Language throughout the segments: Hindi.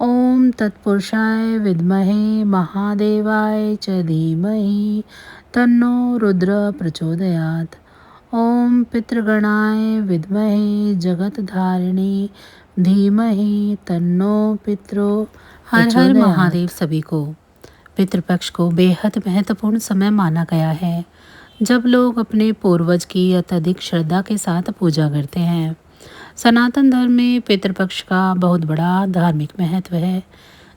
ओम तत्पुरुषाय विद्महे महादेवाय च धीमहि तन्नो रुद्र प्रचोदयात्। ओम पितृगणाय विद्महे जगतधारिणी धीमहि तन्नो पितरो हर हर महादेव। सभी को पितृपक्ष को बेहद महत्वपूर्ण समय माना गया है, जब लोग अपने पूर्वज की अत्यधिक श्रद्धा के साथ पूजा करते हैं। सनातन धर्म में पितृपक्ष का बहुत बड़ा धार्मिक महत्व है।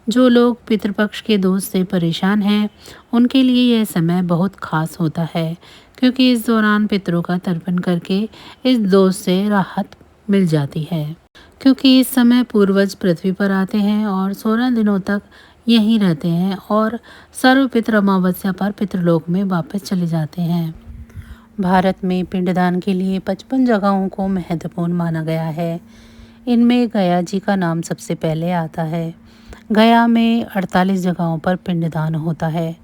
जो लोग पितृपक्ष के दोष से परेशान हैं, उनके लिए यह समय बहुत खास होता है, क्योंकि इस दौरान पितरों का तर्पण करके इस दोष से राहत मिल जाती है। क्योंकि इस समय पूर्वज पृथ्वी पर आते हैं और 16 दिनों तक यहीं रहते हैं और सर्वपितृ अमावस्या पर पितृलोक में वापस चले जाते हैं। भारत में पिंडदान के लिए 55 जगहों को महत्वपूर्ण माना गया है। इनमें गया जी का नाम सबसे पहले आता है। गया में 48 जगहों पर पिंडदान होता है।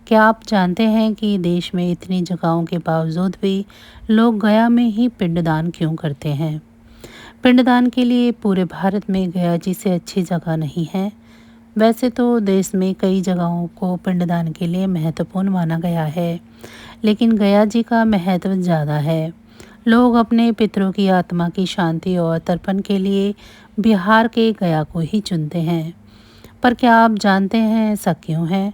क्या आप जानते हैं कि देश में इतनी जगहों के बावजूद भी लोग गया में ही पिंडदान क्यों करते हैं? पिंडदान के लिए पूरे भारत में गया जी से अच्छी जगह नहीं है। वैसे तो देश में कई जगहों को पिंडदान के लिए महत्वपूर्ण माना गया है, लेकिन गया जी का महत्व ज़्यादा है। लोग अपने पितरों की आत्मा की शांति और तर्पण के लिए बिहार के गया को ही चुनते हैं। पर क्या आप जानते हैं ऐसा क्यों है?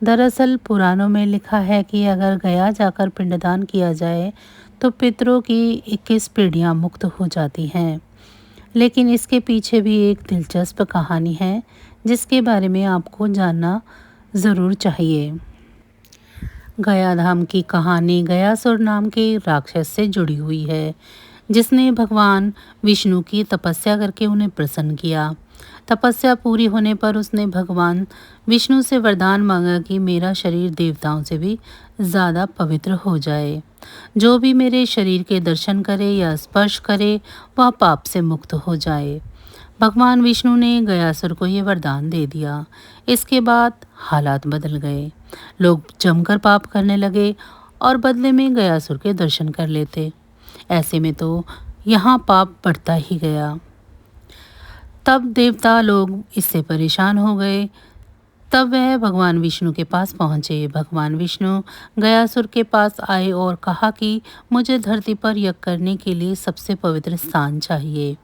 दरअसल पुराणों में लिखा है कि अगर गया जाकर पिंडदान किया जाए तो पितरों की 21 पीढ़ियाँ मुक्त हो जाती हैं। लेकिन इसके पीछे भी एक दिलचस्प कहानी है, जिसके बारे में आपको जानना ज़रूर चाहिए। गया धाम की कहानी गयासुर नाम के राक्षस से जुड़ी हुई है, जिसने भगवान विष्णु की तपस्या करके उन्हें प्रसन्न किया। तपस्या पूरी होने पर उसने भगवान विष्णु से वरदान मांगा कि मेरा शरीर देवताओं से भी ज़्यादा पवित्र हो जाए। जो भी मेरे शरीर के दर्शन करे या स्पर्श करे वह पाप से मुक्त हो जाए। भगवान विष्णु ने गयासुर को ये वरदान दे दिया। इसके बाद हालात बदल गए। लोग जमकर पाप करने लगे और बदले में गयासुर के दर्शन कर लेते। ऐसे में तो यहाँ पाप बढ़ता ही गया। तब देवता लोग इससे परेशान हो गए। तब वह भगवान विष्णु के पास पहुँचे। भगवान विष्णु गयासुर के पास आए और कहा कि मुझे धरती पर यज्ञ करने के लिए सबसे पवित्र स्थान चाहिए।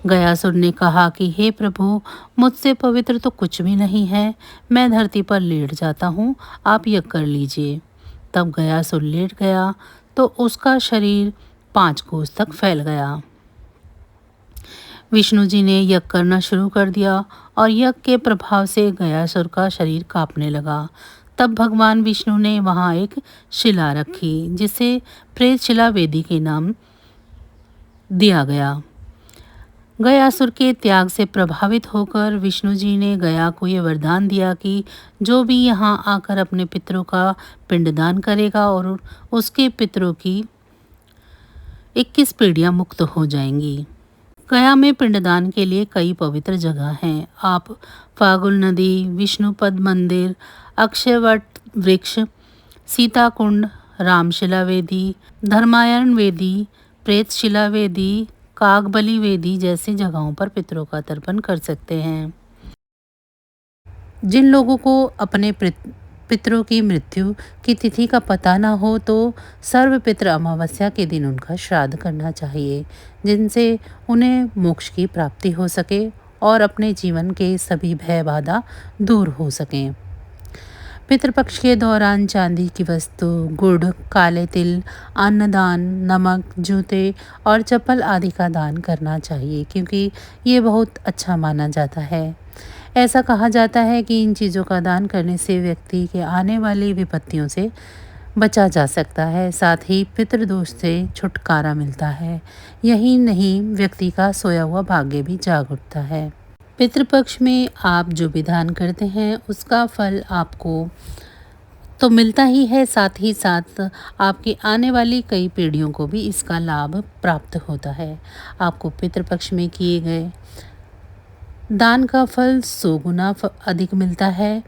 गयासुर ने कहा कि हे प्रभु, मुझसे पवित्र तो कुछ भी नहीं है। मैं धरती पर लेट जाता हूँ, आप यज्ञ कर लीजिए। तब गयासुर लेट गया तो उसका शरीर 5 कोस तक फैल गया। विष्णु जी ने यज्ञ करना शुरू कर दिया और यज्ञ के प्रभाव से गयासुर का शरीर कांपने लगा। तब भगवान विष्णु ने वहाँ एक शिला रखी, जिसे प्रेत शिला वेदी के नाम दिया गया। गयासुर के त्याग से प्रभावित होकर विष्णु जी ने गया को ये वरदान दिया कि जो भी यहाँ आकर अपने पितरों का पिंडदान करेगा और उसके पितरों की 21 पीढ़ियाँ मुक्त हो जाएंगी। गया में पिंडदान के लिए कई पवित्र जगह हैं। आप फागुल नदी, विष्णुपद मंदिर, अक्षयवट वृक्ष, सीता कुंड, रामशिला वेदी, धर्मायण वेदी, प्रेतशिला वेदी, कागबली वेदी जैसी जगहों पर पितरों का तर्पण कर सकते हैं। जिन लोगों को अपने पितरों की मृत्यु की तिथि का पता ना हो तो सर्वपितृ अमावस्या के दिन उनका श्राद्ध करना चाहिए, जिनसे उन्हें मोक्ष की प्राप्ति हो सके और अपने जीवन के सभी भय बाधा दूर हो सकें। पितृपक्ष के दौरान चांदी की वस्तु, गुड़, काले तिल, अन्नदान, नमक, जूते और चप्पल आदि का दान करना चाहिए, क्योंकि ये बहुत अच्छा माना जाता है। ऐसा कहा जाता है कि इन चीज़ों का दान करने से व्यक्ति के आने वाली विपत्तियों से बचा जा सकता है, साथ ही पितृदोष से छुटकारा मिलता है। यही नहीं, व्यक्ति का सोया हुआ भाग्य भी जाग उठता है। पितृपक्ष में आप जो भी दान करते हैं उसका फल आपको तो मिलता ही है, साथ ही साथ आपकी आने वाली कई पीढ़ियों को भी इसका लाभ प्राप्त होता है। आपको पितृपक्ष में किए गए दान का फल 100 गुना अधिक मिलता है।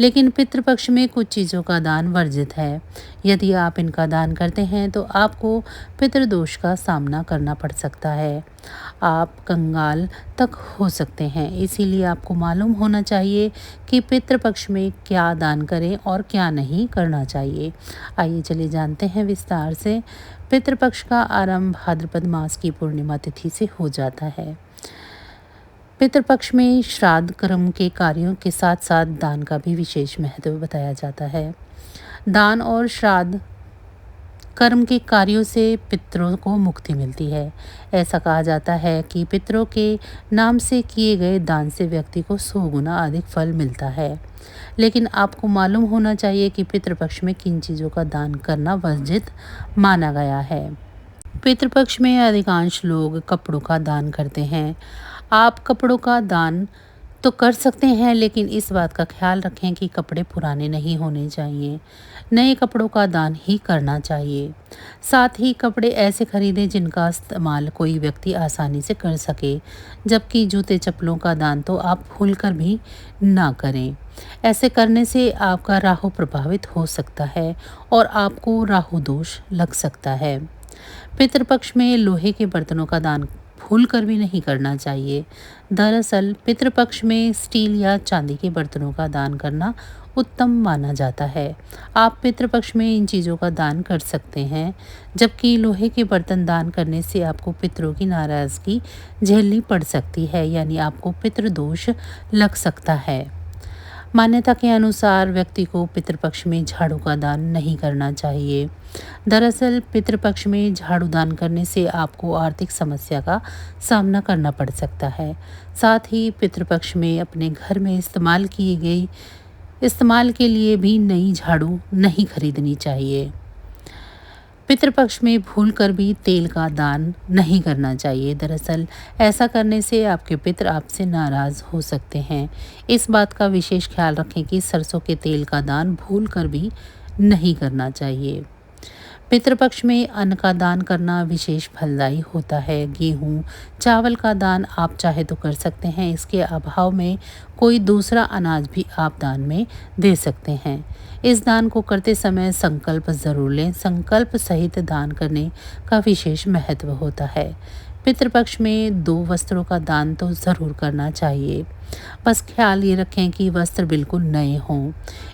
लेकिन पितृपक्ष में कुछ चीज़ों का दान वर्जित है। यदि आप इनका दान करते हैं तो आपको पितृदोष का सामना करना पड़ सकता है। आप कंगाल तक हो सकते हैं। इसीलिए आपको मालूम होना चाहिए कि पितृपक्ष में क्या दान करें और क्या नहीं करना चाहिए। आइए चलिए जानते हैं विस्तार से। पितृपक्ष का आरंभ भाद्रपद मास की पूर्णिमा तिथि से हो जाता है। पितृपक्ष में श्राद्ध कर्म के कार्यों के साथ साथ दान का भी विशेष महत्व बताया जाता है। दान और श्राद्ध कर्म के कार्यों से पितरों को मुक्ति मिलती है। ऐसा कहा जाता है कि पितरों के नाम से किए गए दान से व्यक्ति को 100 गुना अधिक फल मिलता है। लेकिन आपको मालूम होना चाहिए कि पितृपक्ष में किन चीज़ों का दान करना वर्जित माना गया है। पितृपक्ष में अधिकांश लोग कपड़ों का दान करते हैं। आप कपड़ों का दान तो कर सकते हैं, लेकिन इस बात का ख्याल रखें कि कपड़े पुराने नहीं होने चाहिए। नए कपड़ों का दान ही करना चाहिए। साथ ही कपड़े ऐसे खरीदें जिनका इस्तेमाल कोई व्यक्ति आसानी से कर सके। जबकि जूते चप्पलों का दान तो आप भूल कर भी ना करें। ऐसे करने से आपका राहु प्रभावित हो सकता है और आपको राहु दोष लग सकता है। पितृपक्ष में लोहे के बर्तनों का दान भूल कर भी नहीं करना चाहिए। दरअसल पितृपक्ष में स्टील या चांदी के बर्तनों का दान करना उत्तम माना जाता है। आप पितृपक्ष में इन चीज़ों का दान कर सकते हैं, जबकि लोहे के बर्तन दान करने से आपको पितरों की नाराज़गी झेलनी पड़ सकती है, यानी आपको पितृदोष लग सकता है। मान्यता के अनुसार व्यक्ति को पितृपक्ष में झाड़ू का दान नहीं करना चाहिए। दरअसल पितृपक्ष में झाड़ू दान करने से आपको आर्थिक समस्या का सामना करना पड़ सकता है। साथ ही पितृपक्ष में अपने घर में इस्तेमाल के लिए भी नई झाड़ू नहीं खरीदनी चाहिए। पितृपक्ष में भूलकर भी तेल का दान नहीं करना चाहिए। दरअसल ऐसा करने से आपके पितृ आपसे नाराज़ हो सकते हैं। इस बात का विशेष ख्याल रखें कि सरसों के तेल का दान भूलकर भी नहीं करना चाहिए। पितृपक्ष में अन्न का दान करना विशेष फलदायी होता है। गेहूँ, चावल का दान आप चाहे तो कर सकते हैं। इसके अभाव में कोई दूसरा अनाज भी आप दान में दे सकते हैं। इस दान को करते समय संकल्प ज़रूर लें। संकल्प सहित दान करने का विशेष महत्व होता है। पितृपक्ष में 2 वस्त्रों का दान तो ज़रूर करना चाहिए। बस ख्याल ये रखें कि वस्त्र बिल्कुल नए हों।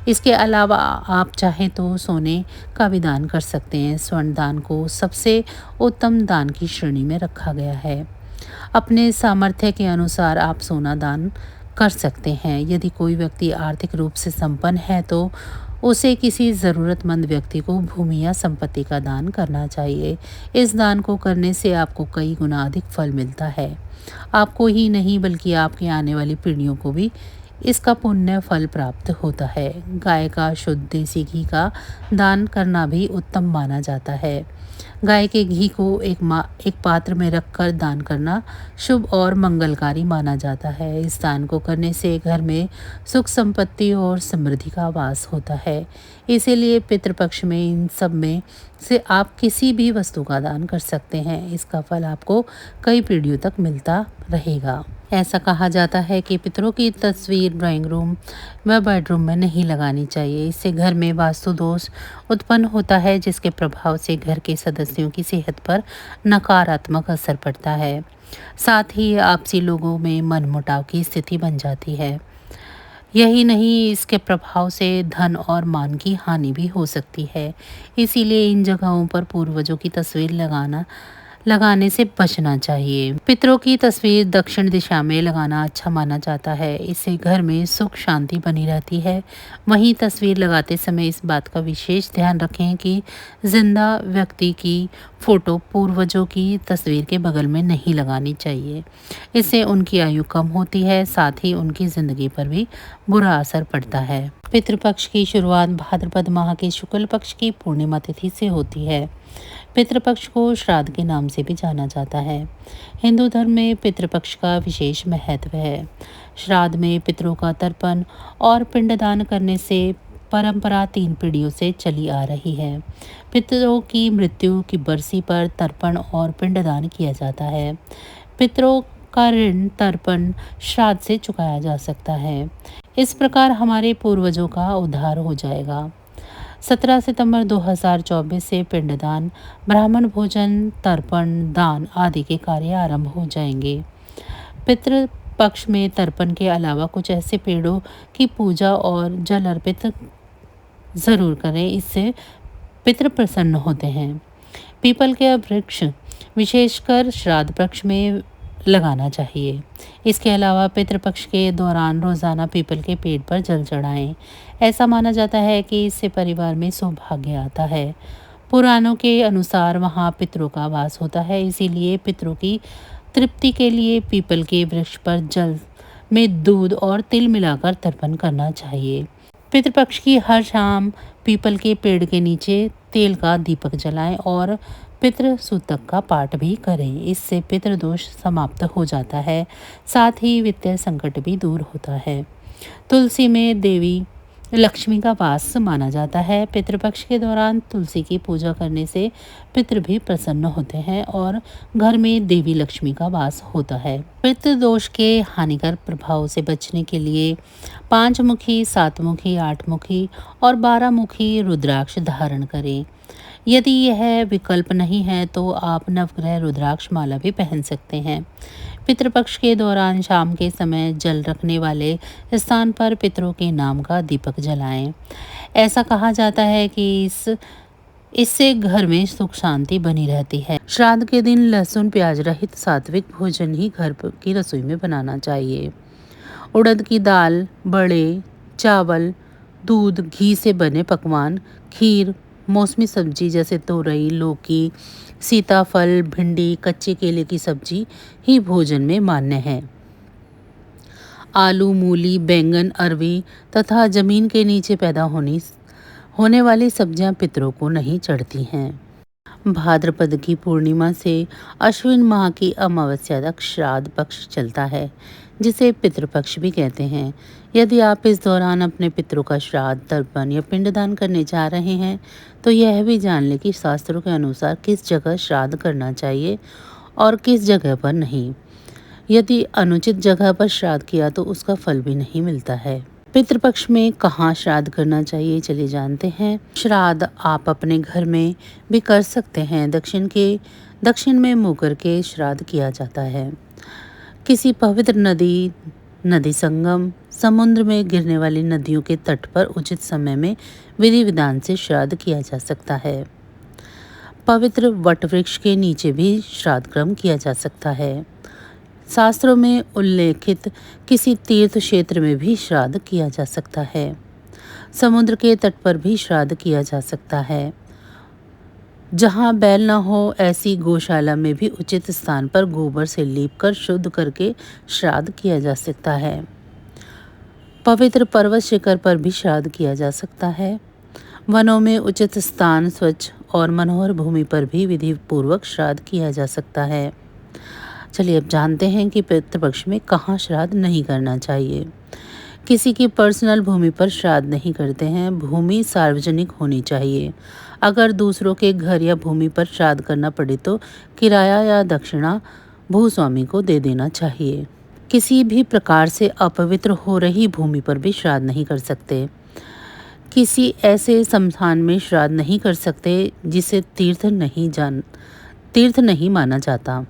इसके अलावा आप चाहें तो सोने का भी दान कर सकते हैं। स्वर्ण दान को सबसे उत्तम दान की श्रेणी में रखा गया है। अपने सामर्थ्य के अनुसार आप सोना दान कर सकते हैं। यदि कोई व्यक्ति आर्थिक रूप से संपन्न है तो उसे किसी ज़रूरतमंद व्यक्ति को भूमि या संपत्ति का दान करना चाहिए। इस दान को करने से आपको कई गुना अधिक फल मिलता है। आपको ही नहीं बल्कि आपकी आने वाली पीढ़ियों को भी इसका पुण्य फल प्राप्त होता है। गाय का शुद्ध देसी घी का दान करना भी उत्तम माना जाता है। गाय के घी को एक पात्र में रखकर दान करना शुभ और मंगलकारी माना जाता है। इस दान को करने से घर में सुख संपत्ति और समृद्धि का वास होता है। इसीलिए पितृपक्ष में इन सब में से आप किसी भी वस्तु का दान कर सकते हैं। इसका फल आपको कई पीढ़ियों तक मिलता रहेगा। ऐसा कहा जाता है कि पितरों की तस्वीर ड्राइंग रूम व बेडरूम में नहीं लगानी चाहिए। इससे घर में वास्तु दोष उत्पन्न होता है, जिसके प्रभाव से घर के सदस्यों की सेहत पर नकारात्मक असर पड़ता है। साथ ही आपसी लोगों में मनमुटाव की स्थिति बन जाती है। यही नहीं, इसके प्रभाव से धन और मान की हानि भी हो सकती है। इसीलिए इन जगहों पर पूर्वजों की तस्वीर लगाने से बचना चाहिए। पितरों की तस्वीर दक्षिण दिशा में लगाना अच्छा माना जाता है। इससे घर में सुख शांति बनी रहती है। वहीं तस्वीर लगाते समय इस बात का विशेष ध्यान रखें कि जिंदा व्यक्ति की फोटो पूर्वजों की तस्वीर के बगल में नहीं लगानी चाहिए। इससे उनकी आयु कम होती है, साथ ही उनकी जिंदगी पर भी बुरा असर पड़ता है। पितृपक्ष की शुरुआत भाद्रपद माह के शुक्ल पक्ष की पूर्णिमा तिथि से होती है। पितृपक्ष को श्राद्ध के नाम से भी जाना जाता है। हिंदू धर्म में पितृपक्ष का विशेष महत्व है। श्राद्ध में पितरों का तर्पण और पिंडदान करने से परंपरा 3 पीढ़ियों से चली आ रही है। पितरों की मृत्यु की बरसी पर तर्पण और पिंडदान किया जाता है। पितरों का ऋण तर्पण श्राद्ध से चुकाया जा सकता है। इस प्रकार हमारे पूर्वजों का उद्धार हो जाएगा। 17 सितंबर 2024 से पिंडदान, ब्राह्मण भोजन, तर्पण, दान आदि के कार्य आरंभ हो जाएंगे। पितृ पक्ष में तर्पण के अलावा कुछ ऐसे पेड़ों की पूजा और जल अर्पित ज़रूर करें, इससे पितृ प्रसन्न होते हैं। पीपल के वृक्ष विशेषकर श्राद्ध पक्ष में लगाना चाहिए। इसके अलावा पितृपक्ष के दौरान रोजाना पीपल के पेड़ पर जल चढ़ाएं। ऐसा माना जाता है कि इससे परिवार में सौभाग्य आता है। पुराणों के अनुसार वहाँ पितरों का वास होता है, इसीलिए पितरों की तृप्ति के लिए पीपल के वृक्ष पर जल में दूध और तिल मिलाकर तर्पण करना चाहिए। पितृपक्ष की हर शाम पीपल के पेड़ के नीचे तेल का दीपक जलाएं और पितृ सूतक का पाठ भी करें। इससे पितृदोष समाप्त हो जाता है, साथ ही वित्तीय संकट भी दूर होता है। तुलसी में देवी लक्ष्मी का वास माना जाता है। पितृपक्ष के दौरान तुलसी की पूजा करने से पितृ भी प्रसन्न होते हैं और घर में देवी लक्ष्मी का वास होता है। पितृदोष के हानिकर प्रभाव से बचने के लिए 5 मुखी, 7 मुखी, 8 मुखी और 12 मुखी रुद्राक्ष धारण करें। यदि यह विकल्प नहीं है तो आप नवग्रह रुद्राक्ष माला भी पहन सकते हैं। पितृपक्ष के दौरान शाम के समय जल रखने वाले स्थान पर पितरों के नाम का दीपक जलाएं। ऐसा कहा जाता है कि इससे घर में सुख शांति बनी रहती है। श्राद्ध के दिन लहसुन प्याज रहित सात्विक भोजन ही घर की रसोई में बनाना चाहिए। उड़द की दाल, बड़े, चावल, दूध, घी से बने पकवान, खीर, मौसमी सब्जी जैसे तोरई, लौकी, सीताफल, भिंडी, कच्चे केले की सब्जी ही भोजन में मान्य है। आलू, मूली, बैंगन, अरवी तथा जमीन के नीचे पैदा होने वाली सब्जियां पितरों को नहीं चढ़ती हैं। भाद्रपद की पूर्णिमा से अश्विन माह की अमावस्या तक श्राद्ध पक्ष चलता है, जिसे पितृपक्ष भी कहते हैं। यदि आप इस दौरान अपने पितरों का श्राद्ध, तर्पण या पिंडदान करने जा रहे हैं तो यह भी जान लें कि शास्त्रों के अनुसार किस जगह श्राद्ध करना चाहिए और किस जगह पर नहीं। यदि अनुचित जगह पर श्राद्ध किया तो उसका फल भी नहीं मिलता है। पितृपक्ष में कहाँ श्राद्ध करना चाहिए, चलिए जानते हैं। श्राद्ध आप अपने घर में भी कर सकते हैं। दक्षिण में मुँह करके श्राद्ध किया जाता है। किसी पवित्र नदी संगम, समुद्र में गिरने वाली नदियों के तट पर उचित समय में विधि विधान से श्राद्ध किया जा सकता है। पवित्र वट वृक्ष के नीचे भी श्राद्ध कर्म किया जा सकता है। शास्त्रों में उल्लेखित किसी तीर्थ क्षेत्र में भी श्राद्ध किया जा सकता है। समुद्र के तट पर भी श्राद्ध किया जा सकता है। जहाँ बैल न हो ऐसी गौशाला में भी उचित स्थान पर गोबर से लीपकर शुद्ध करके श्राद्ध किया जा सकता है। पवित्र पर्वत शिखर पर भी श्राद्ध किया जा सकता है। वनों में उचित स्थान, स्वच्छ और मनोहर भूमि पर भी विधि पूर्वक श्राद्ध किया जा सकता है। चलिए अब जानते हैं कि पितृपक्ष में कहाँ श्राद्ध नहीं करना चाहिए। किसी की पर्सनल भूमि पर श्राद्ध नहीं करते हैं। भूमि सार्वजनिक होनी चाहिए। अगर दूसरों के घर या भूमि पर श्राद्ध करना पड़े तो किराया या दक्षिणा भूस्वामी को दे देना चाहिए। किसी भी प्रकार से अपवित्र हो रही भूमि पर भी श्राद्ध नहीं कर सकते। किसी ऐसे स्मशान में श्राद्ध नहीं कर सकते जिसे तीर्थ नहीं माना जाता।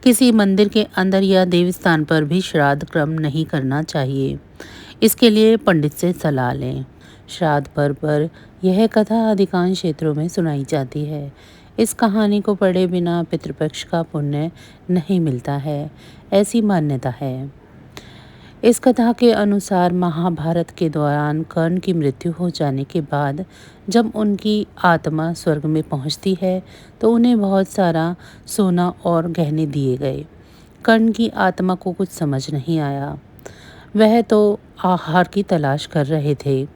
किसी मंदिर के अंदर या देवस्थान पर भी श्राद्ध क्रम नहीं करना चाहिए। इसके लिए पंडित से सलाह लें। श्राद्ध पर्व पर यह कथा अधिकांश क्षेत्रों में सुनाई जाती है। इस कहानी को पढ़े बिना पितृपक्ष का पुण्य नहीं मिलता है, ऐसी मान्यता है। इस कथा के अनुसार महाभारत के दौरान कर्ण की मृत्यु हो जाने के बाद जब उनकी आत्मा स्वर्ग में पहुंचती है तो उन्हें बहुत सारा सोना और गहने दिए गए। कर्ण की आत्मा को कुछ समझ नहीं आया। वह तो आहार की तलाश कर रहे थे।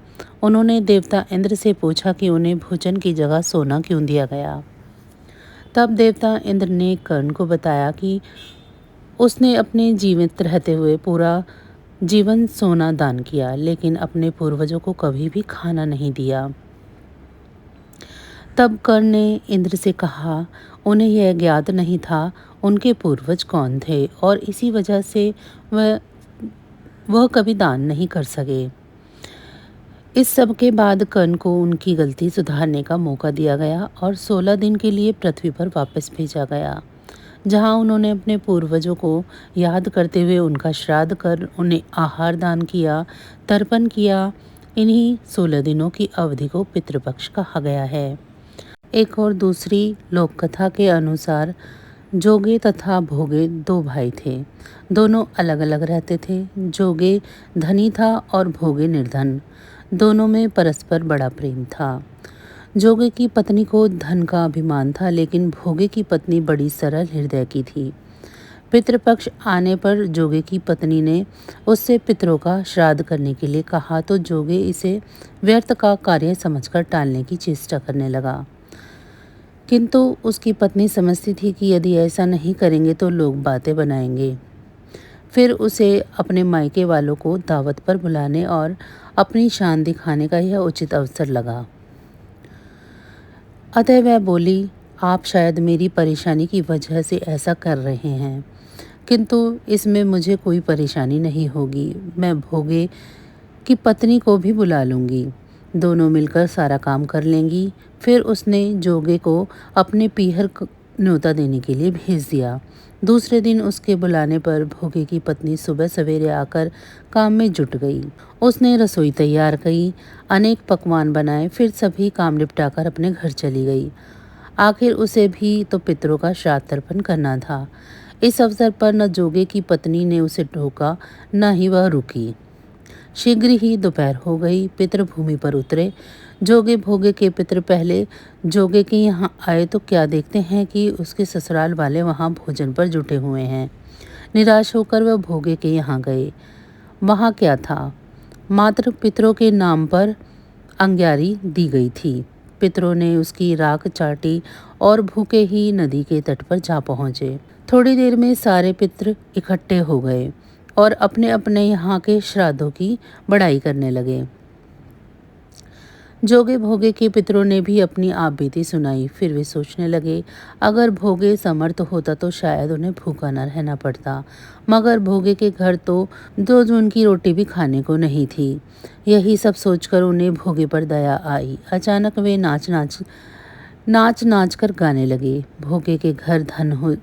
उन्होंने देवता इंद्र से पूछा कि उन्हें भोजन की जगह सोना क्यों दिया गया। तब देवता इंद्र ने कर्ण को बताया कि उसने अपने जीवित रहते हुए पूरा जीवन सोना दान किया, लेकिन अपने पूर्वजों को कभी भी खाना नहीं दिया। तब कर्ण ने इंद्र से कहा, उन्हें यह ज्ञात नहीं था उनके पूर्वज कौन थे और इसी वजह से वह कभी दान नहीं कर सके। इस सब के बाद कर्ण को उनकी गलती सुधारने का मौका दिया गया और 16 दिन के लिए पृथ्वी पर वापस भेजा गया, जहां उन्होंने अपने पूर्वजों को याद करते हुए उनका श्राद्ध कर उन्हें आहार दान किया, तर्पण किया। इन्हीं 16 दिनों की अवधि को पितृपक्ष कहा गया है। एक और दूसरी लोक कथा के अनुसार जोगे तथा भोगे दो भाई थे। दोनों अलग अलग रहते थे। जोगे धनी था और भोगे निर्धन। दोनों में परस्पर बड़ा प्रेम था। जोगे की पत्नी को धन का अभिमान था, लेकिन भोगे की पत्नी बड़ी सरल हृदय की थी। पितृपक्ष आने पर जोगे की पत्नी ने उससे पितरों का श्राद्ध करने के लिए कहा, तो जोगे इसे व्यर्थ का कार्य समझकर टालने की चेष्टा करने लगा। किंतु उसकी पत्नी समझती थी कि यदि ऐसा नहीं करेंगे तो लोग बातें बनाएंगे। फिर उसे अपने मायके वालों को दावत पर बुलाने और अपनी शान दिखाने का यह उचित अवसर लगा। अतः वह बोली, आप शायद मेरी परेशानी की वजह से ऐसा कर रहे हैं, किंतु इसमें मुझे कोई परेशानी नहीं होगी। मैं भोगे की पत्नी को भी बुला लूँगी, दोनों मिलकर सारा काम कर लेंगी। फिर उसने जोगे को अपने पीहर न्योता देने के लिए भेज दिया। दूसरे दिन उसके बुलाने पर भोगे की पत्नी सुबह सवेरे आकर काम में जुट गई। उसने रसोई तैयार की, अनेक पकवान बनाए, फिर सभी काम निपटाकर अपने घर चली गई। आखिर उसे भी तो पितरों का श्राद्ध तर्पण करना था। इस अवसर पर न जोगे की पत्नी ने उसे टोका, न ही वह रुकी। शीघ्र ही दोपहर हो गई। पितर भूमि पर उतरे। जोगे भोगे के पितर पहले जोगे के यहाँ आए तो क्या देखते हैं कि उसके ससुराल वाले वहाँ भोजन पर जुटे हुए हैं। निराश होकर वह भोगे के यहाँ गए। वहाँ क्या था, मात्र पितरों के नाम पर अंग्यारी दी गई थी। पितरों ने उसकी राख चाटी और भूखे ही नदी के तट पर जा पहुँचे। थोड़ी देर में सारे पितर इकट्ठे हो गए और अपने अपने यहाँ के श्राद्धों की बड़ाई करने लगे। जोगे भोगे के पितरों ने भी अपनी आप बीती सुनाई। फिर वे सोचने लगे, अगर भोगे समर्थ होता तो शायद उन्हें भूखा न रहना पड़ता, मगर भोगे के घर तो 2 जून की रोटी भी खाने को नहीं थी। यही सब सोचकर उन्हें भोगे पर दया आई। अचानक वे नाच नाच कर गाने लगे, भोगे के घर धन हो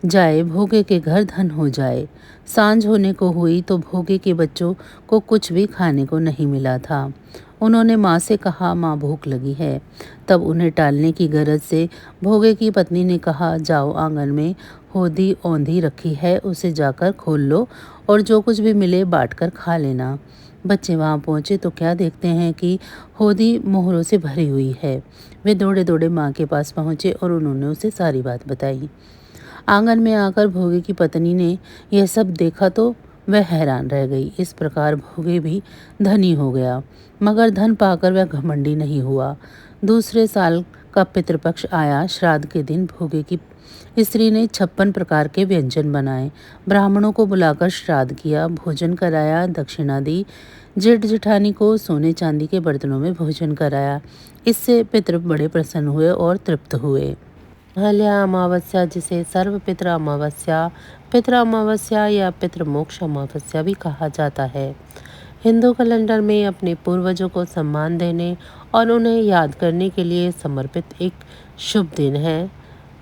जाए, भोगे के घर धन हो जाए। सांझ होने को हुई तो भोगे के बच्चों को कुछ भी खाने को नहीं मिला था। उन्होंने माँ से कहा, माँ भूख लगी है। तब उन्हें टालने की गरज से भोगे की पत्नी ने कहा, जाओ आंगन में होदी औंधी रखी है, उसे जाकर खोल लो और जो कुछ भी मिले बांट कर खा लेना। बच्चे वहाँ पहुँचे तो क्या देखते हैं कि होदी मोहरों से भरी हुई है। वे दौड़े दौड़े माँ के पास पहुँचे और उन्होंने उसे सारी बात बताई। आंगन में आकर भोगे की पत्नी ने यह सब देखा तो वह हैरान रह गई। इस प्रकार भोगे भी धनी हो गया, मगर धन पाकर वह घमंडी नहीं हुआ। दूसरे साल का पितृपक्ष आया। श्राद्ध के दिन भोगे की स्त्री ने 56 प्रकार के व्यंजन बनाए, ब्राह्मणों को बुलाकर श्राद्ध किया, भोजन कराया, दक्षिणा दी। जेठ जेठानी को सोने चांदी के बर्तनों में भोजन कराया। इससे पितृ बड़े प्रसन्न हुए और तृप्त हुए। महालया अमावस्या, जिसे सर्व पितृ अमावस्या या पितृमोक्ष अमावस्या भी कहा जाता है, हिंदू कैलेंडर में अपने पूर्वजों को सम्मान देने और उन्हें याद करने के लिए समर्पित एक शुभ दिन है।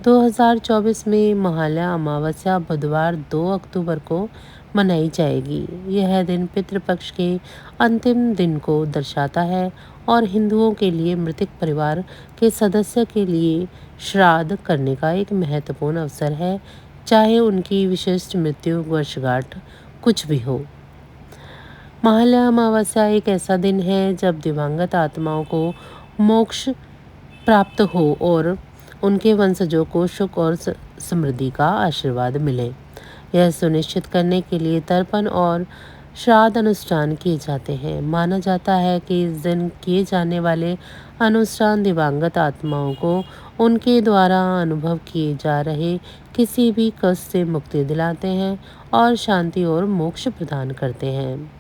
2024 में महालया अमावस्या बुधवार 2 अक्टूबर को मनाई जाएगी। यह दिन पितृपक्ष के अंतिम दिन को दर्शाता है और हिंदुओं के लिए मृतक परिवार के सदस्य के लिए श्राद्ध करने का एक महत्वपूर्ण अवसर है, चाहे उनकी विशिष्ट मृत्यु वर्षगांठ कुछ भी हो। महालया अमावस्या एक ऐसा दिन है जब दिवंगत आत्माओं को मोक्ष प्राप्त हो और उनके वंशजों को सुख और समृद्धि का आशीर्वाद मिले। यह सुनिश्चित करने के लिए तर्पण और श्राद्ध अनुष्ठान किए जाते हैं। माना जाता है कि इस दिन किए जाने वाले अनुष्ठान दिवंगत आत्माओं को उनके द्वारा अनुभव किए जा रहे किसी भी कष्ट से मुक्ति दिलाते हैं और शांति और मोक्ष प्रदान करते हैं।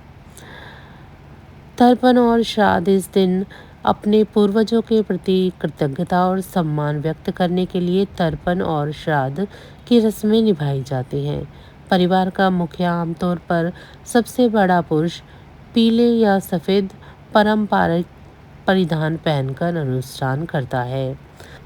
तर्पण और श्राद्ध इस दिन अपने पूर्वजों के प्रति कृतज्ञता और सम्मान व्यक्त करने के लिए तर्पण और श्राद्ध की रस्में निभाई जाती हैं। परिवार का मुखिया आमतौर पर सबसे बड़ा पुरुष पीले या सफ़ेद पारंपरिक परिधान पहनकर अनुष्ठान करता है।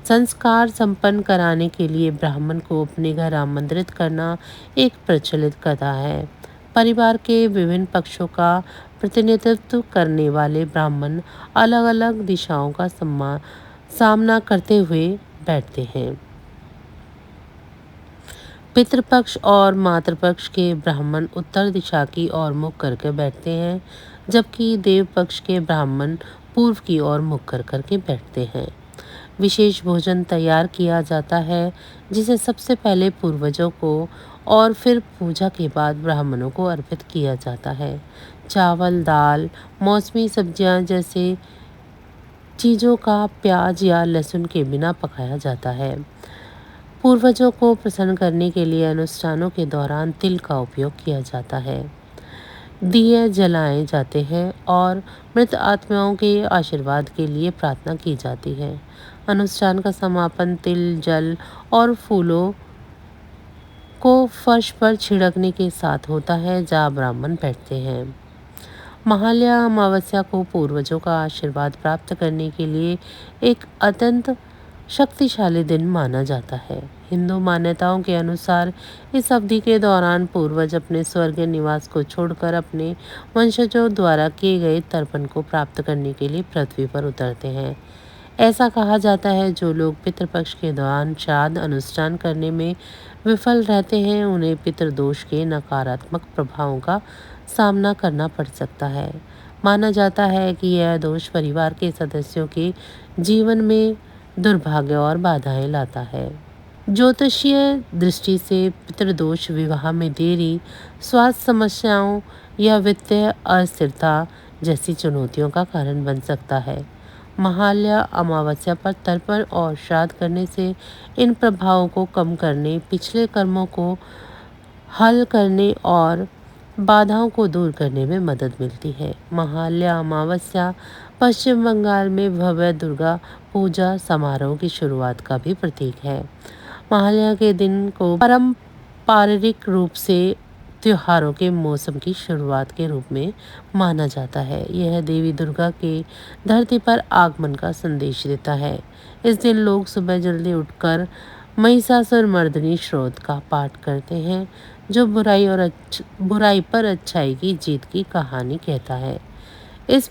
संस्कार संपन्न कराने के लिए ब्राह्मण को अपने घर आमंत्रित करना एक प्रचलित कथा है। परिवार के विभिन्न पक्षों का प्रतिनिधित्व करने वाले ब्राह्मण अलग अलग दिशाओं का सामना करते हुए बैठते हैं। पितृपक्ष और मातृपक्ष के ब्राह्मण उत्तर दिशा की ओर मुख करके बैठते हैं, जबकि देव पक्ष के ब्राह्मण पूर्व की ओर मुख कर करके बैठते हैं। विशेष भोजन तैयार किया जाता है, जिसे सबसे पहले पूर्वजों को और फिर पूजा के बाद ब्राह्मणों को अर्पित किया जाता है। चावल, दाल, मौसमी सब्जियां जैसे चीज़ों का प्याज या लहसुन के बिना पकाया जाता है। पूर्वजों को प्रसन्न करने के लिए अनुष्ठानों के दौरान तिल का उपयोग किया जाता है। दिए जलाए जाते हैं और मृत आत्माओं के आशीर्वाद के लिए प्रार्थना की जाती है। अनुष्ठान का समापन तिल, जल और फूलों को फर्श पर छिड़कने के साथ होता है, जहाँ ब्राह्मण बैठते हैं। महालया अमावस्या को पूर्वजों का आशीर्वाद प्राप्त करने के लिए एक अत्यंत शक्तिशाली दिन माना जाता है। हिंदू मान्यताओं के अनुसार इस अवधि के दौरान पूर्वज अपने स्वर्गीय निवास को छोड़कर अपने वंशजों द्वारा किए गए तर्पण को प्राप्त करने के लिए पृथ्वी पर उतरते हैं। ऐसा कहा जाता है, जो लोग पितृपक्ष के दौरान श्राद्ध अनुष्ठान करने में विफल रहते हैं, उन्हें पितृदोष के नकारात्मक प्रभावों का सामना करना पड़ सकता है। माना जाता है कि यह दोष परिवार के सदस्यों के जीवन में दुर्भाग्य और बाधाएं लाता है। ज्योतिषीय दृष्टि से पितृदोष विवाह में देरी, स्वास्थ्य समस्याओं या वित्तीय अस्थिरता जैसी चुनौतियों का कारण बन सकता है। महालया अमावस्या पर तर्पण और श्राद्ध करने से इन प्रभावों को कम करने, पिछले कर्मों को हल करने और बाधाओं को दूर करने में मदद मिलती है। महालया अमावस्या पश्चिम बंगाल में भव्य दुर्गा पूजा समारोह की शुरुआत का भी प्रतीक है। महालया के दिन को पारंपरिक रूप से त्योहारों के मौसम की शुरुआत के रूप में माना जाता है। यह देवी दुर्गा के धरती पर आगमन का संदेश देता है। इस दिन लोग सुबह जल्दी उठकर महिषासुरमर्दिनी स्तोत्र का पाठ करते हैं, जो बुराई पर अच्छाई की जीत की कहानी कहता है। इन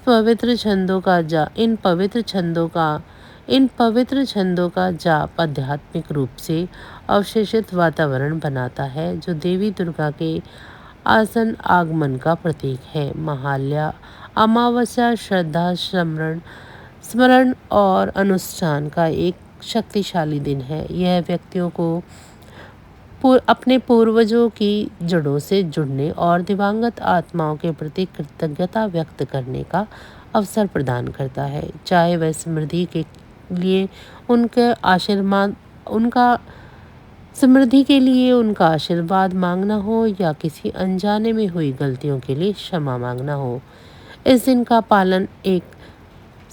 पवित्र छंदों का जाप आध्यात्मिक रूप से अवशेषित वातावरण बनाता है, जो देवी दुर्गा के आसन आगमन का प्रतीक है। महालया अमावस्या श्रद्धा, स्मरण और अनुष्ठान का एक शक्तिशाली दिन है। यह व्यक्तियों को अपने पूर्वजों की जड़ों से जुड़ने और दिवंगत आत्माओं के प्रति कृतज्ञता व्यक्त करने का अवसर प्रदान करता है। चाहे वह समृद्धि के लिए उनका आशीर्वाद मांगना हो या किसी अनजाने में हुई गलतियों के लिए क्षमा मांगना हो। इस दिन का पालन एक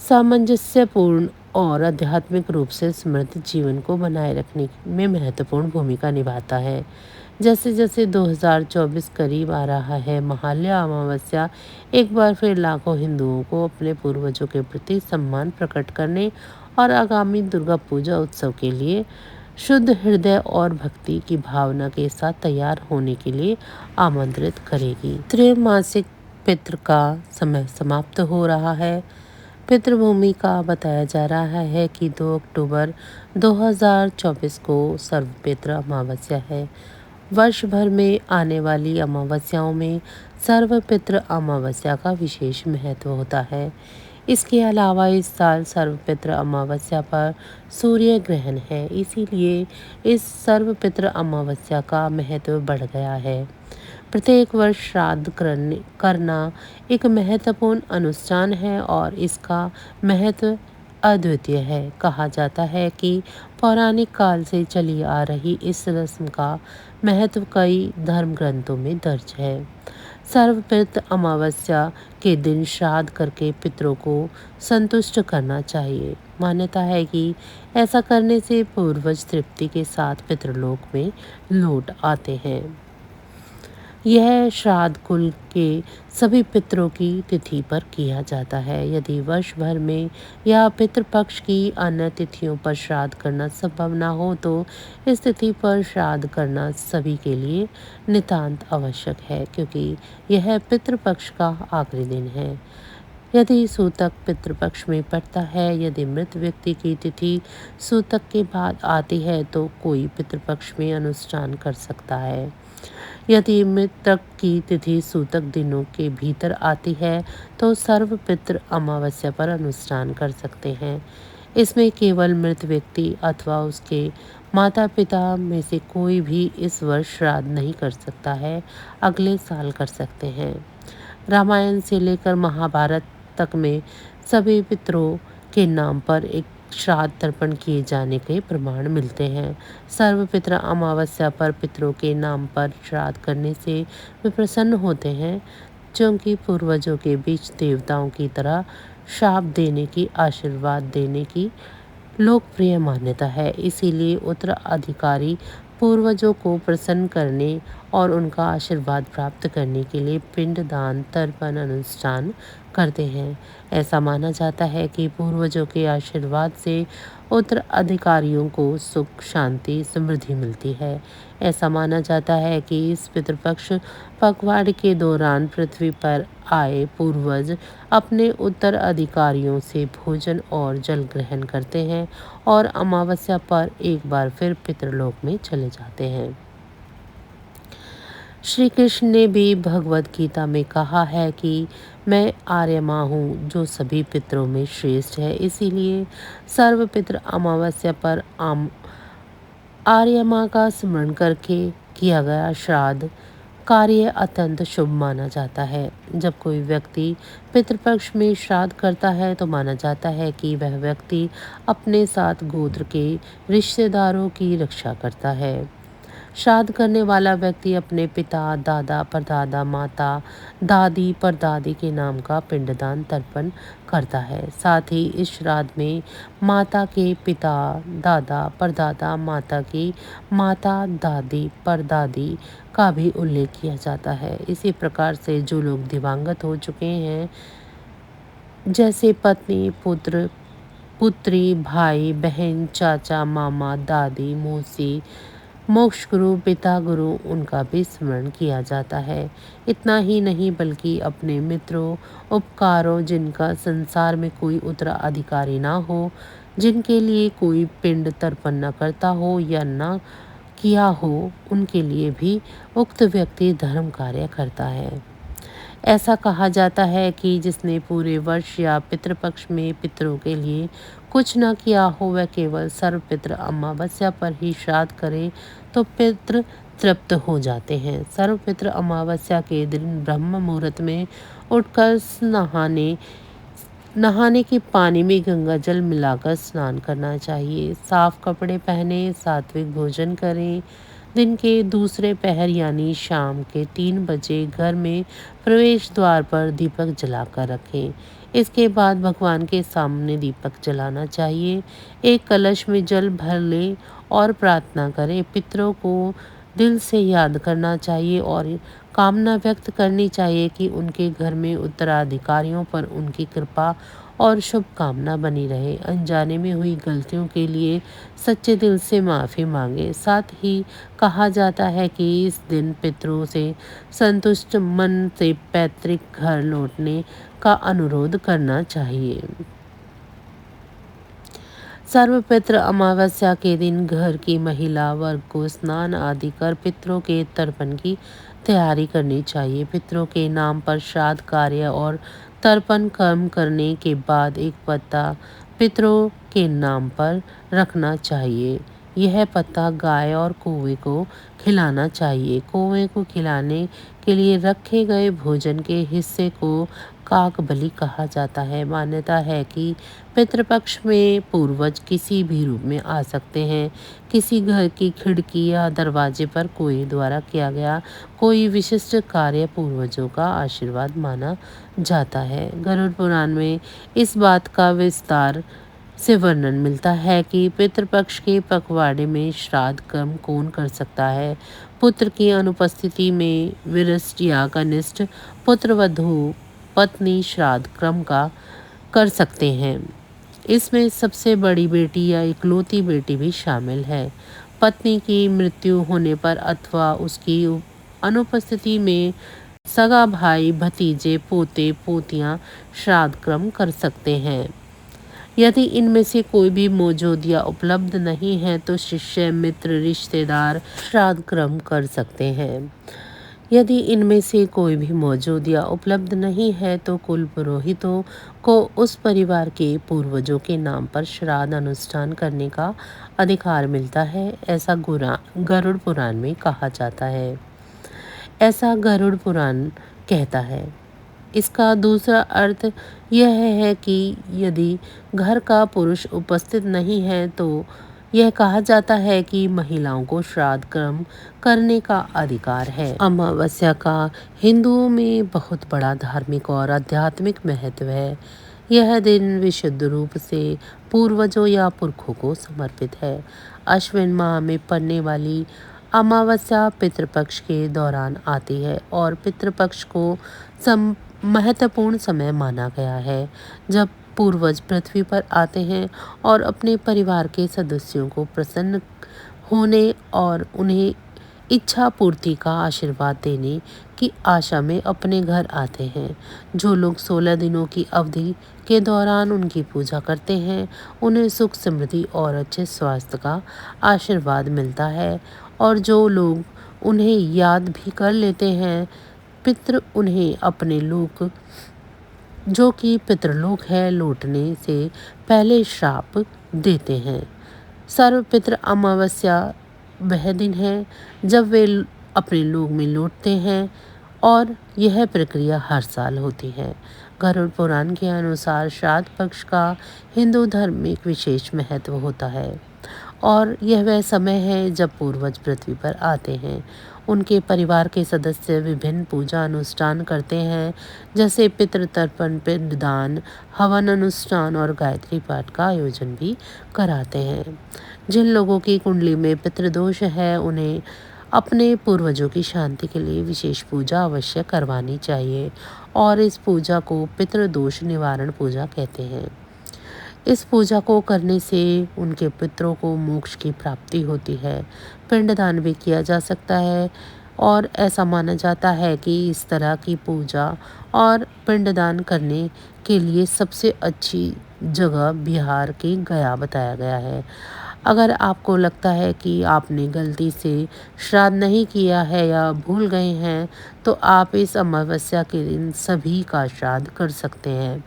सामंजस्यपूर्ण और आध्यात्मिक रूप से समृद्ध जीवन को बनाए रखने में महत्वपूर्ण भूमिका निभाता है। जैसे जैसे 2024 करीब आ रहा है, महालया अमावस्या एक बार फिर लाखों हिंदुओं को अपने पूर्वजों के प्रति सम्मान प्रकट करने और आगामी दुर्गा पूजा उत्सव के लिए शुद्ध हृदय और भक्ति की भावना के साथ तैयार होने के लिए आमंत्रित करेगी। त्रैमासिक पितृ का समय समाप्त हो रहा है। पितृभूमि का बताया जा रहा है कि 2 अक्टूबर 2024 को सर्वपितृ अमावस्या है। वर्ष भर में आने वाली अमावस्याओं में सर्वपितृ अमावस्या का विशेष महत्व होता है। इसके अलावा इस साल सर्वपितृ अमावस्या पर सूर्य ग्रहण है, इसीलिए इस सर्वपितृ अमावस्या का महत्व बढ़ गया है। प्रत्येक वर्ष श्राद्ध करना एक महत्वपूर्ण अनुष्ठान है और इसका महत्व अद्वितीय है। कहा जाता है कि पौराणिक काल से चली आ रही इस रस्म का महत्व कई धर्म ग्रंथों में दर्ज है। सर्वपितृ अमावस्या के दिन श्राद्ध करके पितरों को संतुष्ट करना चाहिए। मान्यता है कि ऐसा करने से पूर्वज तृप्ति के साथ पितृलोक में लौट आते हैं। यह श्राद्ध कुल के सभी पितरों की तिथि पर किया जाता है। यदि वर्ष भर में या पितृपक्ष की अन्य तिथियों पर श्राद्ध करना संभव न हो तो इस तिथि पर श्राद्ध करना सभी के लिए नितांत आवश्यक है, क्योंकि यह पितृपक्ष का आखिरी दिन है। यदि सूतक पितृपक्ष में पड़ता है, यदि मृत व्यक्ति की तिथि सूतक के बाद आती है तो कोई पितृपक्ष में अनुष्ठान कर सकता है। यदि मृतक की तिथि सूतक दिनों के भीतर आती है तो सर्व पितृ अमावस्या पर अनुष्ठान कर सकते हैं। इसमें केवल मृत व्यक्ति अथवा उसके माता पिता में से कोई भी इस वर्ष श्राद्ध नहीं कर सकता है, अगले साल कर सकते हैं। रामायण से लेकर महाभारत तक में सभी पितरों के नाम पर एक श्राद्ध तर्पण किए जाने के प्रमाण मिलते हैं। सर्वपित्र अमावस्या पर पितरों के नाम पर श्राद्ध करने से वे प्रसन्न होते हैं, क्योंकि पूर्वजों के बीच देवताओं की तरह शाप देने की, आशीर्वाद देने की लोकप्रिय मान्यता है। इसीलिए उत्तराधिकारी पूर्वजों को प्रसन्न करने और उनका आशीर्वाद प्राप्त करने के लिए पिंडदान तर्पण अनुष्ठान करते हैं। ऐसा माना जाता है कि पूर्वजों के आशीर्वाद से उत्तराधिकारियों को सुख, शांति, समृद्धि मिलती है। ऐसा माना जाता है कि इस पितृपक्ष पखवाड़े के दौरान पृथ्वी पर आए पूर्वज अपने उत्तराधिकारियों से भोजन और जल ग्रहण करते हैं और अमावस्या पर एक बार फिर पितृलोक में चले जाते हैं। श्री कृष्ण ने भी भगवद गीता में कहा है कि मैं आर्यमा हूँ जो सभी पितरों में श्रेष्ठ है। इसीलिए सर्व पितृ अमावस्या पर आर्यमा का स्मरण करके किया गया श्राद्ध कार्य अत्यंत शुभ माना जाता है। जब कोई व्यक्ति पितृपक्ष में श्राद्ध करता है तो माना जाता है कि वह व्यक्ति अपने साथ गोत्र के रिश्तेदारों की रक्षा करता है। श्राद्ध करने वाला व्यक्ति अपने पिता, दादा, परदादा, माता, दादी, परदादी के नाम का पिंडदान तर्पण करता है। साथ ही इस श्राद्ध में माता के पिता, दादा, परदादा, माता की माता, दादी, परदादी का भी उल्लेख किया जाता है। इसी प्रकार से जो लोग दिवंगत हो चुके हैं, जैसे पत्नी, पुत्र, पुत्री, भाई, बहन, चाचा, मामा, दादी, मौसी, मोक्ष गुरु, पिता गुरु, उनका भी स्मरण किया जाता है। इतना ही नहीं बल्कि अपने मित्रों, उपकारों, जिनका संसार में कोई उत्तराधिकारी ना हो, जिनके लिए कोई पिंड तर्पण न करता हो या न किया हो, उनके लिए भी उक्त व्यक्ति धर्म कार्य करता है। ऐसा कहा जाता है कि जिसने पूरे वर्ष या पितृपक्ष में पितरों के लिए कुछ न किया हो, वह केवल सर्वपित्र अमावस्या पर ही श्राद्ध करे तो पितृ तृप्त हो जाते हैं। सर्वपित्र अमावस्या के दिन ब्रह्म मुहूर्त में उठकर नहाने के पानी में गंगा जल मिलाकर स्नान करना चाहिए। साफ कपड़े पहने, सात्विक भोजन करें। दिन के दूसरे पहर यानी शाम के 3 बजे घर में प्रवेश द्वार पर दीपक जलाकर रखें। इसके बाद भगवान के सामने दीपक जलाना चाहिए। एक कलश में जल भर लें और प्रार्थना करें। पितरों को दिल से याद करना चाहिए और कामना व्यक्त करनी चाहिए कि उनके घर में उत्तराधिकारियों पर उनकी कृपा और शुभकामना बनी रहे। अनजाने में हुई गलतियों के लिए सच्चे दिल से माफ़ी मांगे। साथ ही कहा जाता है कि इस दिन पितरों से संतुष्ट मन से पैतृक घर लौटने का अनुरोध करना चाहिए। सर्वपित्र अमावस्या के दिन घर की महिला वर्ग को स्नान आदि कर पितरों के तर्पण की तैयारी करनी चाहिए। पितरों के नाम पर श्राद्ध कार्य और तर्पण कर्म करने के बाद एक पत्ता पितरों के नाम पर रखना चाहिए। यह पत्ता गाय और कौवे को खिलाना चाहिए। कौवे को खिलाने के लिए रखे गए भोजन के हिस्से को काक बलि कहा जाता है। मान्यता है कि पितृपक्ष में पूर्वज किसी भी रूप में आ सकते हैं। किसी घर की खिड़की या दरवाजे पर कोई द्वारा किया गया कोई विशिष्ट कार्य पूर्वजों का आशीर्वाद माना जाता है। गरुड़ पुराण में इस बात का विस्तार से वर्णन मिलता है कि पितृपक्ष के पखवाड़े में श्राद्ध कर्म कौन कर सकता है। पुत्र की अनुपस्थिति में विरस्ट या कनिष्ठ पुत्रवधू पत्नी श्राद्ध क्रम का कर सकते हैं। इसमें सबसे बड़ी बेटी या इकलौती बेटी भी शामिल है। पत्नी की मृत्यु होने पर अथवा उसकी अनुपस्थिति में सगा भाई, भतीजे, पोते, पोतियां श्राद्ध क्रम कर सकते हैं। यदि इनमें से कोई भी मौजूद या उपलब्ध नहीं है तो शिष्य, मित्र, रिश्तेदार श्राद्ध क्रम कर सकते हैं। यदि इनमें से कोई भी मौजूद या उपलब्ध नहीं है तो कुल पुरोहितों को उस परिवार के पूर्वजों के नाम पर श्राद्ध अनुष्ठान करने का अधिकार मिलता है, ऐसा गरुड़ पुराण में कहा जाता है। ऐसा गरुड़ पुराण कहता है। इसका दूसरा अर्थ यह है कि यदि घर का पुरुष उपस्थित नहीं है तो यह कहा जाता है कि महिलाओं को श्राद्ध कर्म करने का अधिकार है। अमावस्या का हिंदुओं में बहुत बड़ा धार्मिक और आध्यात्मिक महत्व है। यह दिन विशुद्ध रूप से पूर्वजों या पुरखों को समर्पित है। अश्विन माह में पड़ने वाली अमावस्या पितृपक्ष के दौरान आती है और पितृपक्ष को महत्वपूर्ण समय माना गया है, जब पूर्वज पृथ्वी पर आते हैं और अपने परिवार के सदस्यों को प्रसन्न होने और उन्हें इच्छा पूर्ति का आशीर्वाद देने की आशा में अपने घर आते हैं। जो लोग 16 दिनों की अवधि के दौरान उनकी पूजा करते हैं, उन्हें सुख, समृद्धि और अच्छे स्वास्थ्य का आशीर्वाद मिलता है, और जो लोग उन्हें याद भी कर लेते हैं, पितृ उन्हें अपने लोक, जो कि पितृलोक है, लौटने से पहले श्राप देते हैं। सर्वपितृ अमावस्या वह दिन है जब वे अपने लोक में लौटते हैं और यह प्रक्रिया हर साल होती है। गरुड़ पुराण के अनुसार श्राद्ध पक्ष का हिंदू धर्म में एक विशेष महत्व होता है और यह वह समय है जब पूर्वज पृथ्वी पर आते हैं। उनके परिवार के सदस्य विभिन्न पूजा अनुष्ठान करते हैं, जैसे पितृतर्पण, पिंडदान, हवन अनुष्ठान और गायत्री पाठ का आयोजन भी कराते हैं। जिन लोगों की कुंडली में पितृदोष है, उन्हें अपने पूर्वजों की शांति के लिए विशेष पूजा अवश्य करवानी चाहिए और इस पूजा को पितृदोष निवारण पूजा कहते हैं। इस पूजा को करने से उनके पितरों को मोक्ष की प्राप्ति होती है। पिंडदान भी किया जा सकता है और ऐसा माना जाता है कि इस तरह की पूजा और पिंडदान करने के लिए सबसे अच्छी जगह बिहार के गया बताया गया है। अगर आपको लगता है कि आपने गलती से श्राद्ध नहीं किया है या भूल गए हैं, तो आप इस अमावस्या के दिन सभी का श्राद्ध कर सकते हैं।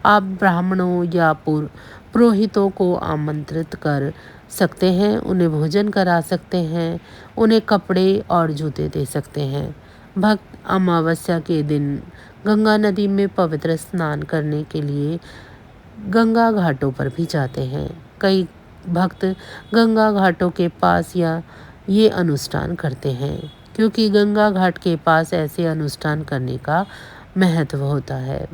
आप ब्राह्मणों या पुरोहितों को आमंत्रित कर सकते हैं, उन्हें भोजन करा सकते हैं, उन्हें कपड़े और जूते दे सकते हैं। भक्त अमावस्या के दिन गंगा नदी में पवित्र स्नान करने के लिए गंगा घाटों पर भी जाते हैं। कई भक्त गंगा घाटों के पास या ये अनुष्ठान करते हैं, क्योंकि गंगा घाट के पास ऐसे अनुष्ठान करने का महत्व होता है।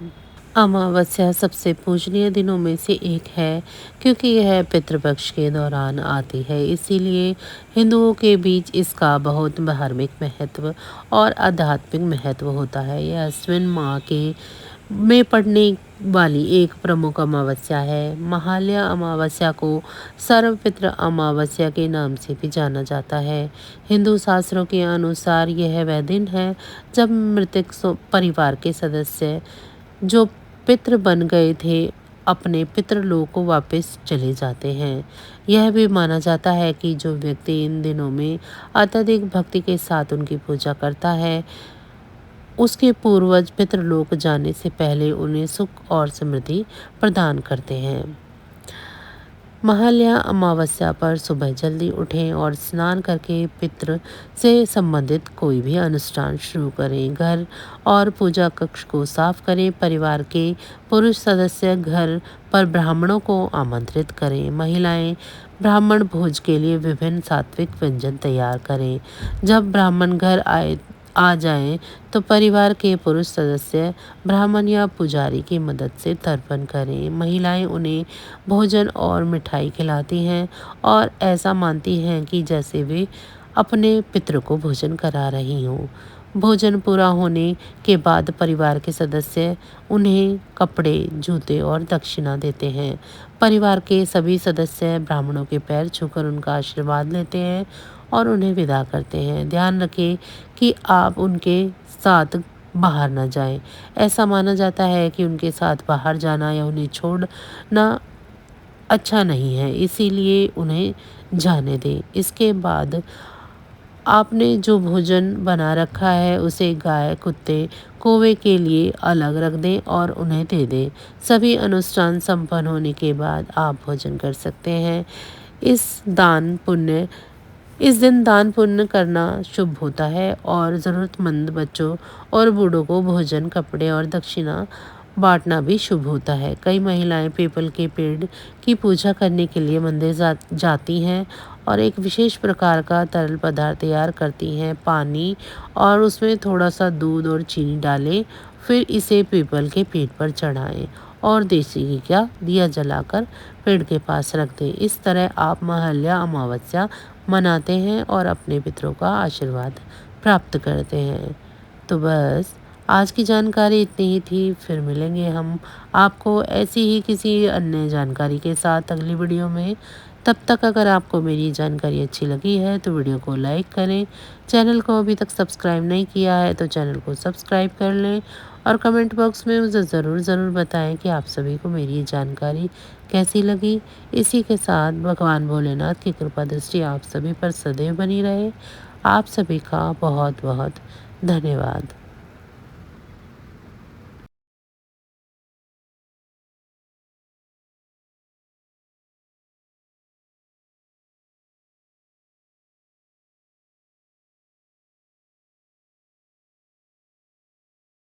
अमावस्या सबसे पूजनीय दिनों में से एक है, क्योंकि यह पितृपक्ष के दौरान आती है। इसीलिए हिंदुओं के बीच इसका बहुत धार्मिक महत्व और आध्यात्मिक महत्व होता है। यह अश्विन माह के में पड़ने वाली एक प्रमुख अमावस्या है। महालया अमावस्या को सर्वपितृ अमावस्या के नाम से भी जाना जाता है। हिंदू शास्त्रों के अनुसार यह वह दिन है जब मृतक परिवार के सदस्य जो पितृ बन गए थे, अपने पितृलोक को वापस चले जाते हैं। यह भी माना जाता है कि जो व्यक्ति इन दिनों में अत्यधिक भक्ति के साथ उनकी पूजा करता है, उसके पूर्वज पितृलोक जाने से पहले उन्हें सुख और समृद्धि प्रदान करते हैं। महालया अमावस्या पर सुबह जल्दी उठें और स्नान करके पितृ से संबंधित कोई भी अनुष्ठान शुरू करें। घर और पूजा कक्ष को साफ करें। परिवार के पुरुष सदस्य घर पर ब्राह्मणों को आमंत्रित करें। महिलाएं ब्राह्मण भोज के लिए विभिन्न सात्विक व्यंजन तैयार करें। जब ब्राह्मण घर आ जाएं तो परिवार के पुरुष सदस्य ब्राह्मण या पुजारी की मदद से तर्पण करें। महिलाएं उन्हें भोजन और मिठाई खिलाती हैं और ऐसा मानती हैं कि जैसे वे अपने पितरों को भोजन करा रही हों। भोजन पूरा होने के बाद परिवार के सदस्य उन्हें कपड़े, जूते और दक्षिणा देते हैं। परिवार के सभी सदस्य ब्राह्मणों के पैर छूकर उनका आशीर्वाद लेते हैं और उन्हें विदा करते हैं। ध्यान रखें कि आप उनके साथ बाहर न जाएं। ऐसा माना जाता है कि उनके साथ बाहर जाना या उन्हें छोड़ना अच्छा नहीं है, इसीलिए उन्हें जाने दें। इसके बाद आपने जो भोजन बना रखा है उसे गाय, कुत्ते, कौवे के लिए अलग रख दें और उन्हें दे दें। सभी अनुष्ठान संपन्न होने के बाद आप भोजन कर सकते हैं। इस दिन दान पुण्य करना शुभ होता है और ज़रूरतमंद बच्चों और बूढ़ों को भोजन, कपड़े और दक्षिणा बांटना भी शुभ होता है। कई महिलाएं पीपल के पेड़ की पूजा करने के लिए मंदिर जाती हैं और एक विशेष प्रकार का तरल पदार्थ तैयार करती हैं, पानी, और उसमें थोड़ा सा दूध और चीनी डालें। फिर इसे पीपल के पेड़ पर चढ़ाएं और देसी घी का दिया जलाकर पेड़ के पास रख दें। इस तरह आप महालया अमावस्या मनाते हैं और अपने पितरों का आशीर्वाद प्राप्त करते हैं। तो बस आज की जानकारी इतनी ही थी। फिर मिलेंगे हम आपको ऐसी ही किसी अन्य जानकारी के साथ अगली वीडियो में। तब तक अगर आपको मेरी जानकारी अच्छी लगी है तो वीडियो को लाइक करें। चैनल को अभी तक सब्सक्राइब नहीं किया है तो चैनल को सब्सक्राइब कर लें और कमेंट बॉक्स में मुझे ज़रूर बताएं कि आप सभी को मेरी ये जानकारी कैसी लगी। इसी के साथ भगवान भोलेनाथ की कृपा दृष्टि आप सभी पर सदैव बनी रहे। आप सभी का बहुत बहुत धन्यवाद।